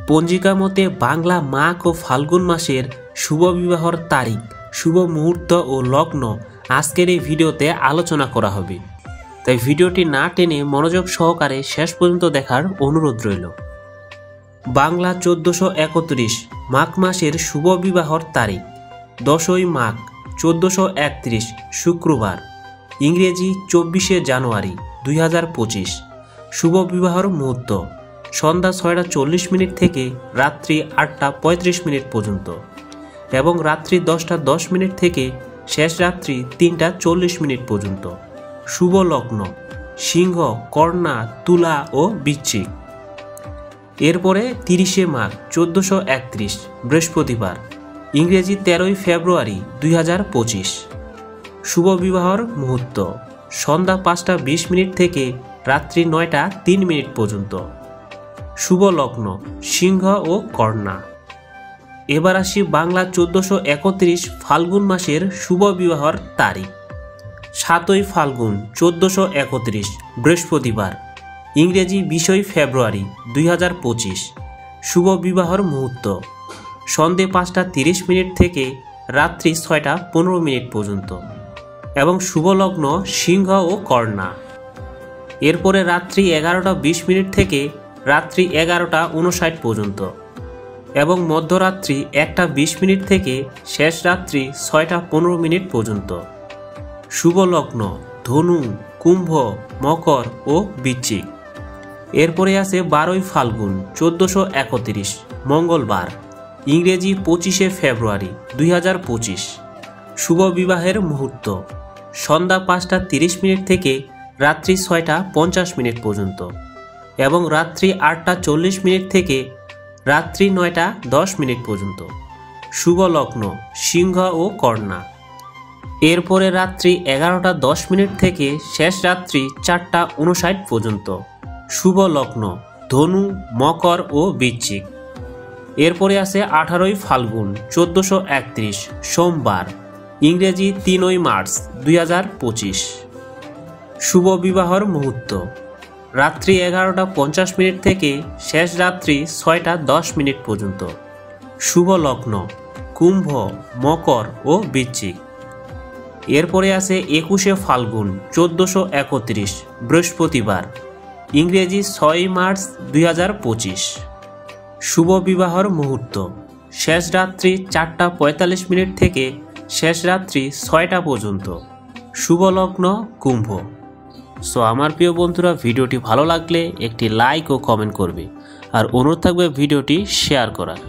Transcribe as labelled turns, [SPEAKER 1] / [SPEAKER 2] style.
[SPEAKER 1] পঞ্জিকা মতে বাংলা মাঘ ও ফাল্গুন মাসের শুভ বিবাহর তারিখ, শুভ মুহূর্ত ও লগ্ন আজকের এই ভিডিওতে আলোচনা করা হবে। তাই ভিডিওটি না টেনে মনোযোগ সহকারে শেষ পর্যন্ত দেখার অনুরোধ রইল। বাংলা 1431 মাঘ মাসের শুভ বিবাহর তারিখ 10ই মাঘ 1431 শুক্রবার, ইংরেজি 24শে জানুয়ারি 2025। শুভ বিবাহর মুহূর্ত সন্ধ্যা 6টা 40 থেকে রাত্রি 8টা 35 পর্যন্ত এবং রাত্রি 10টা 10 থেকে শেষ রাত্রি 3টা 40 পর্যন্ত। শুভ লগ্ন সিংহ, কন্যা, তুলা ও বৃশ্চিক। এরপরে 30শে মাঘ 1431 বৃহস্পতিবার, ইংরেজি 13ই ফেব্রুয়ারি 2025। শুভ বিবাহর মুহূর্ত সন্ধ্যা 5টা 20 থেকে রাত্রি 9টা 3 পর্যন্ত। শুভ লগ্ন সিংহ ও কন্যা। এবার আসি বাংলা 1431 ফাল্গুন মাসের শুভ বিবাহর তারিখ 7ই ফাল্গুন 1431 বৃহস্পতিবার, ইংরেজি 20ই ফেব্রুয়ারি 2025। শুভ বিবাহর মুহূর্ত সন্ধ্যে 5টা 30 থেকে রাত্রি 6টা 15 পর্যন্ত এবং শুভ লগ্ন সিংহ ও কন্যা। এরপরে রাত্রি 11টা 20 থেকে রাত্রি 11টা 59 পর্যন্ত এবং মধ্যরাত্রি 1টা 20 থেকে শেষ রাত্রি 6টা 15 পর্যন্ত। শুভ লগ্ন ধনু, কুম্ভ, মকর ও বৃশ্চিক। এরপরে আছে 12ই ফাল্গুন 1431 মঙ্গলবার, ইংরেজি 25শে ফেব্রুয়ারি 2025। শুভ বিবাহের মুহূর্ত সন্ধ্যা 5টা 30 থেকে রাত্রি 6টা 50 পর্যন্ত এবং রাত্রি 8টা 40 থেকে রাত্রি 9টা 10 পর্যন্ত। শুভ লগ্ন সিংহ ও কন্যা। এরপরে রাত্রি 11টা 10 থেকে শেষ রাত্রি 4টা 59 পর্যন্ত। শুভ লগ্ন ধনু, মকর ও বৃশ্চিক। এরপরে আছে 18ই ফাল্গুন 1431 সোমবার, ইংরেজি 3ই মার্চ 2025। শুভ বিবাহর মুহূর্ত রাত্রি 11টা 50 থেকে শেষ রাত্রি 6টা 10 পর্যন্ত। শুভ লগ্ন কুম্ভ, মকর ও বৃশ্চিক। এরপরে আছে 21শে ফাল্গুন 1431 বৃহস্পতিবার, ইংরেজি 6ই মার্চ 2025। শুভ বিবাহর মুহূর্ত শেষ রাত্রি 4টা 45 থেকে শেষ রাত্রি 6টা পর্যন্ত। শুভ লগ্ন কুম্ভ। সো আমার প্রিয় বন্ধুরা, ভিডিওটি ভালো লাগলে একটি লাইক ও কমেন্ট করবে আর অনুরোধ থাকবে ভিডিওটি শেয়ার করার।